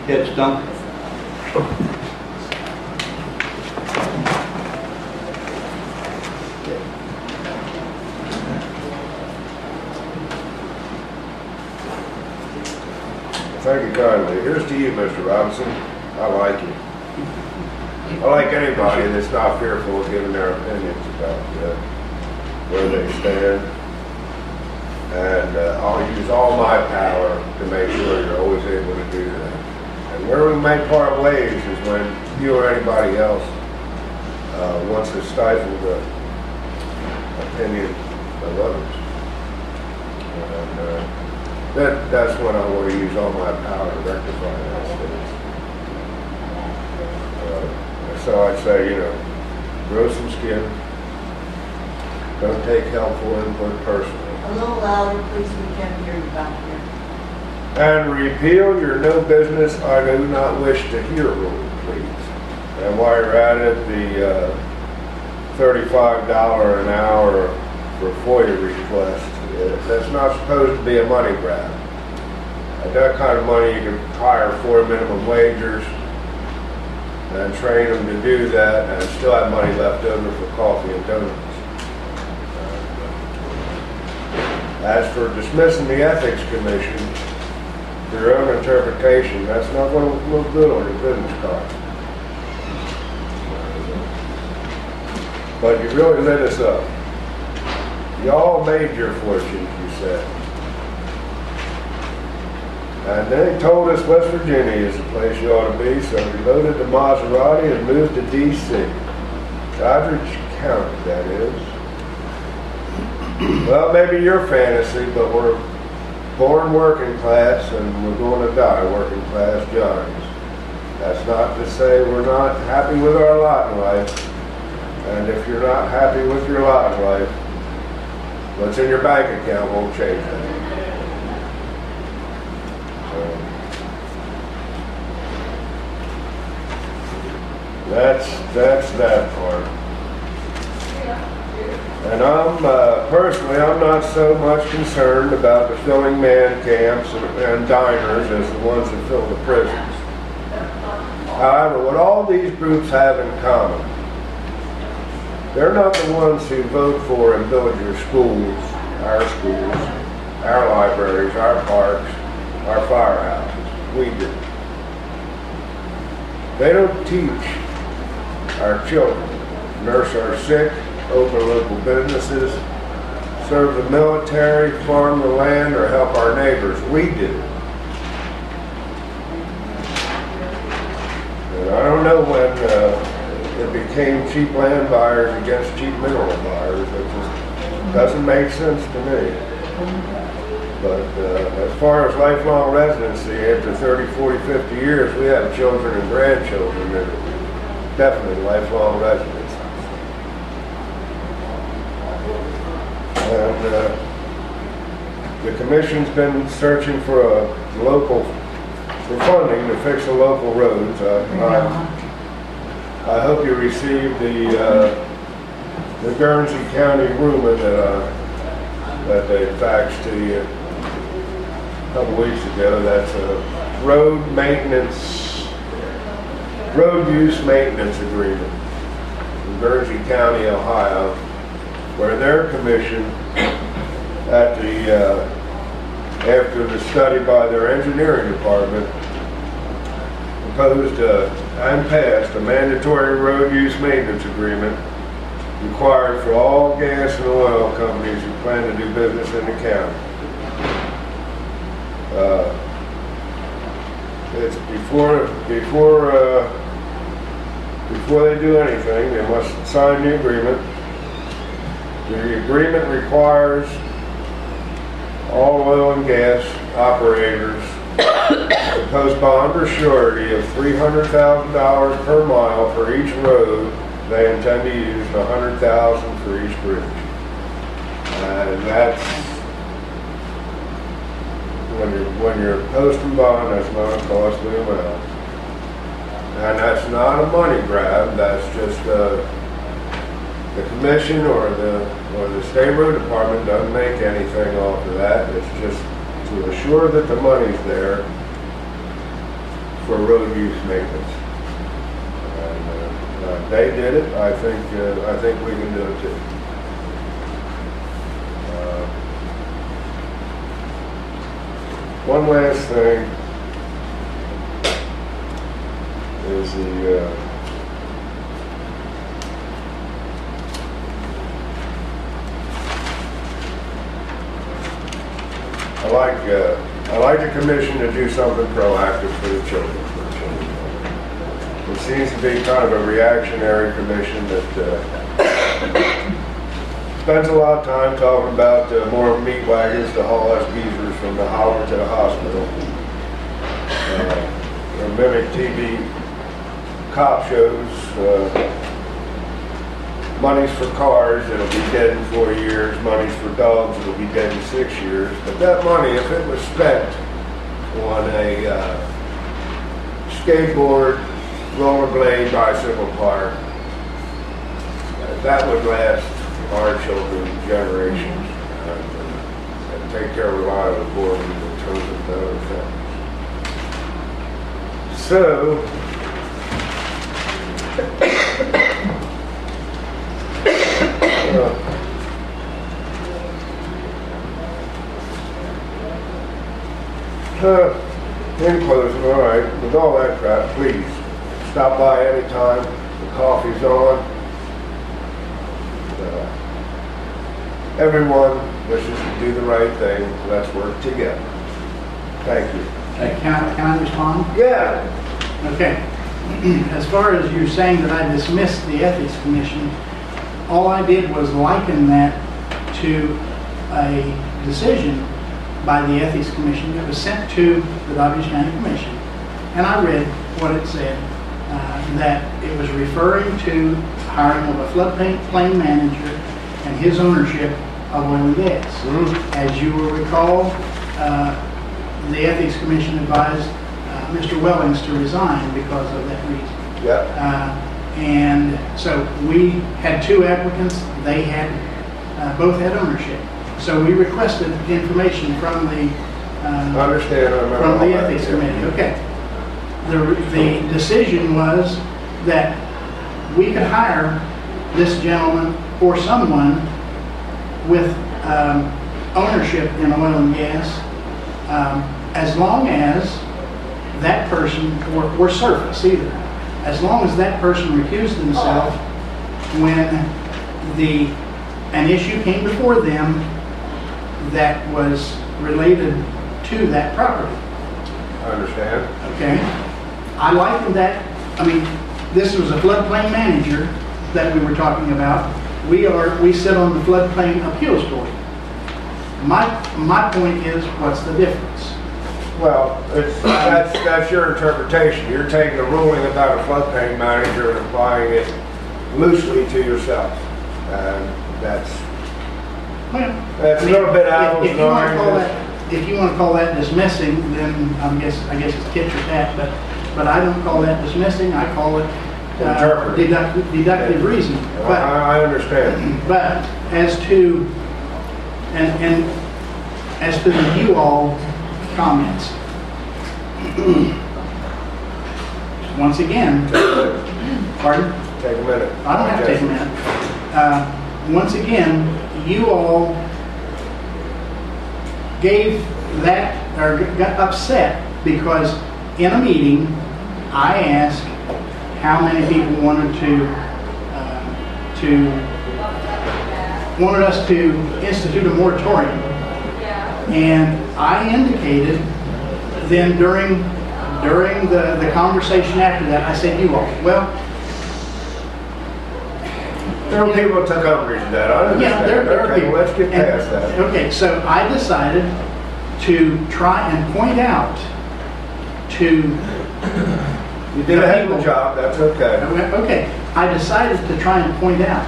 Hit Stump. Thank you kindly. Here's to you, Mr. Robinson. I like you. I like anybody that's not fearful of giving their opinions about where they stand. And I'll use all my power to make sure you're always able to do that. And where we may part ways is when you or anybody else wants to stifle the opinion of others. And that's when I want to use all my power to rectify that state. So I'd say, grow some skin. Don't take helpful input personally. A little louder, please, we can't hear you back here. And repeal your no business, I do not wish to hear rule, please. And while you're at it, the $35 an hour for FOIA request, that's not supposed to be a money grab. At that kind of money, you can hire 4 minimum wagers and train them to do that and still have money left over for coffee and donuts. As for dismissing the Ethics Commission for your own interpretation, that's not going to look good on your business card. But you really lit us up. Y'all made your fortunes, you said. And then he told us West Virginia is the place you ought to be, so we loaded the Maserati and moved to D.C. Doddridge County, that is. Well, maybe your fantasy, but we're born working class and we're going to die working class Johnnies. That's not to say we're not happy with our lot in life. And if you're not happy with your lot in life, what's in your bank account won't change that. That's that part. And personally, I'm not so much concerned about the filling man camps and diners as the ones that fill the prisons. However, what all these groups have in common, they're not the ones who vote for and build your schools, our libraries, our parks, our firehouses. We do. They don't teach our children, nurse our sick, open local businesses, serve the military, farm the land, or help our neighbors. We do. And I don't know when it became cheap land buyers against cheap mineral buyers. It just doesn't make sense to me. But as far as lifelong residency, after 30, 40, 50 years, we have children and grandchildren that are definitely lifelong residents. And the commission's been searching for funding to fix the local roads. I hope you received the Guernsey County rumor that they faxed to you a couple weeks ago. That's a road use maintenance agreement in Guernsey County, Ohio, where their commission, after the study by their engineering department, proposed and passed a mandatory road use maintenance agreement required for all gas and oil companies who plan to do business in the county. It's before they do anything, they must sign the agreement. The agreement requires all oil and gas operators to post bond or surety of $300,000 per mile for each road they intend to use, and $100,000 for each bridge. And that's when you're posting bond, that's not a costly amount. And that's not a money grab. That's just the commission or the state road department doesn't make anything off of that. It's just to assure that the money's there for road use maintenance. And they did it. I think we can do it too. One last thing is I like the commission to do something proactive for the children. It seems to be kind of a reactionary commission that spends a lot of time talking about more meat wagons to haul us geezers from the holler to the hospital. Mimic TV cop shows, monies for cars that'll be dead in 4 years, monies for dogs that'll be dead in 6 years. But that money, if it was spent on a skateboard, rollerblade, bicycle park, that would last our children generations and take care of a lot of the board in terms of other things. So, in closing, all right, with all that crap, please stop by anytime. The coffee's on. Everyone wishes to do the right thing. Let's work together. Thank you. Can I respond? Yeah. Okay. As far as you're saying that I dismissed the Ethics Commission, all I did was liken that to a decision by the Ethics Commission that was sent to the Dodge County Commission. And I read what it said, that it was referring to hiring of a floodplain manager and his ownership of oil and gas. Mm-hmm. As you will recall, the Ethics Commission advised Mr. Wellings to resign because of that reason. Yeah. And so we had two applicants. They had both had ownership. So we requested information from the Ethics Committee. Okay. The decision was that we could hire this gentleman or someone with ownership in oil and gas, as long as that person, or surface either, as long as that person recused himself when an issue came before them that was related to that property. I understand. Okay. I likened that, I mean, this was a floodplain manager that we were talking about. We sit on the floodplain appeals board. My point is, what's the difference? Well, that's your interpretation. You're taking a ruling about a floodplain manager and applying it loosely to yourself. And that's a little bit apples and oranges. If you want to call that dismissing, then I guess it's tit for tat. But I don't call that dismissing. I call it deductive reasoning. But I understand. But as to the you all comments, once again, pardon? Take a minute. I don't have to take a minute. Once again, you all gave that, or got upset because in a meeting I asked how many people wanted us to institute a moratorium, and I indicated then during the conversation after that, I said, you all, well, there are people that took umbrage to that. I understand. yeah, there are people. Let's get past that. Okay, so I decided to try and point out to You did a heck of a job. That's okay. Okay, I decided to try and point out,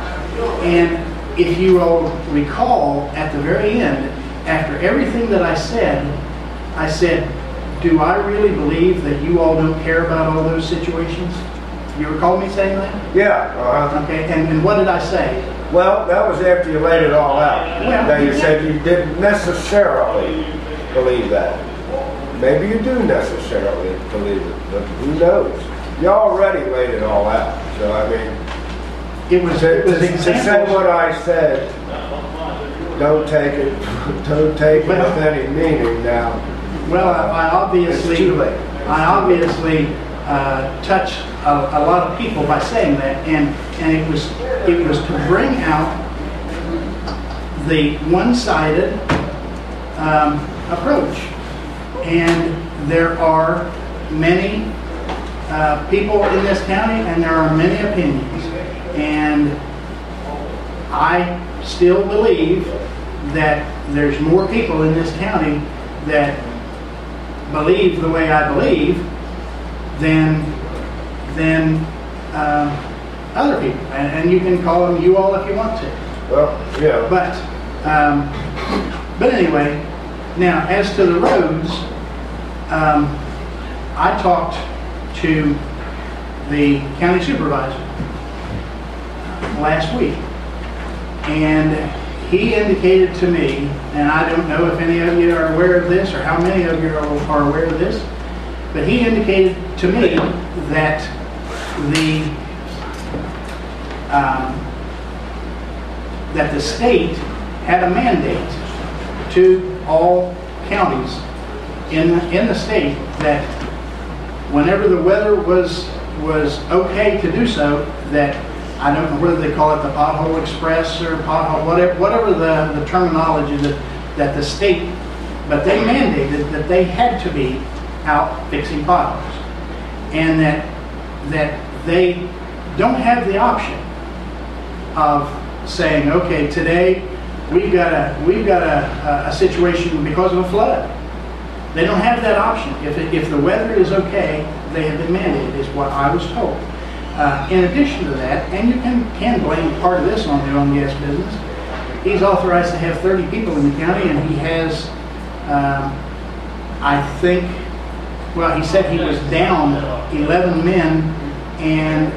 and if you all recall, at the very end, after everything that I said, do I really believe that you all don't care about all those situations? You recall me saying that? Yeah. Okay, and what did I say? Well, that was after you laid it all out. Well, Now you said you didn't necessarily believe that. maybe you do necessarily believe it, but who knows? You already laid it all out, so I mean, It was to say examples. what I said, don't take it with any meaning now. Well, I obviously, It's too late. I obviously touch a lot of people by saying that, and it was to bring out the one-sided approach. And there are many people in this county, and there are many opinions. And I still believe that there's more people in this county that believe the way I believe than other people. And you can call them you all if you want to. Well, yeah. But anyway, now as to the roads, I talked to the county supervisor last week, and he indicated to me, and I don't know if any of you are aware of this or how many of you are aware of this, but he indicated to me that the state had a mandate to all counties in the state that whenever the weather was okay to do so, that I don't know whether they call it the pothole express or pothole, whatever the terminology that the state, but they mandated that they had to be out fixing potholes, and that they don't have the option of saying, okay, today we've got a situation because of a flood. They don't have that option. If the weather is okay, they have been mandated, is what I was told. In addition to that, and you can blame part of this on the oil and gas business, he's authorized to have 30 people in the county, and he has, I think, well, he said he was down 11 men, and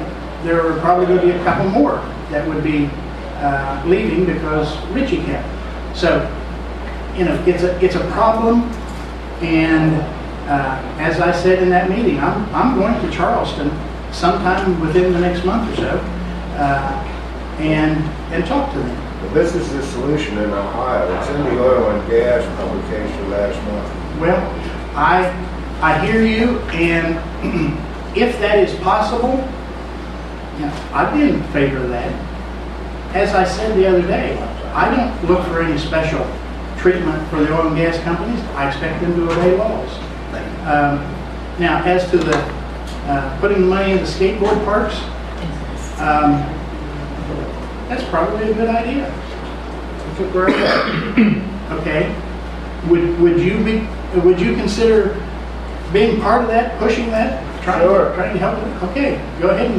there are probably going to be a couple more that would be leaving because Richie kept. So, you know, it's a problem, and as I said in that meeting, I'm going to Charleston sometime within the next month or so, and talk to them. Well, this is the solution in Ohio. It's in the oil and gas publication last month. Well, I hear you, and if that is possible, you know, I'd be in favor of that. As I said the other day, I don't look for any special treatment for the oil and gas companies. I expect them to obey laws. Now, as to the putting money into skateboard parks, that's probably a good idea. Okay. Would you consider being part of that, pushing that, trying to help it? Okay, go ahead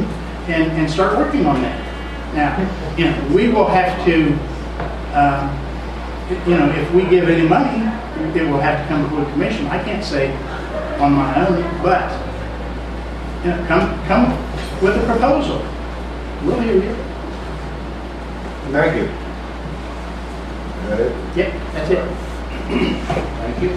and start working on that. Now, you know, we will have to, you know, if we give any money, it will have to come before the commission. I can't say on my own, but you know, come with a proposal. We'll hear you. Thank you. Is that it? Yep, that's it. Thank you.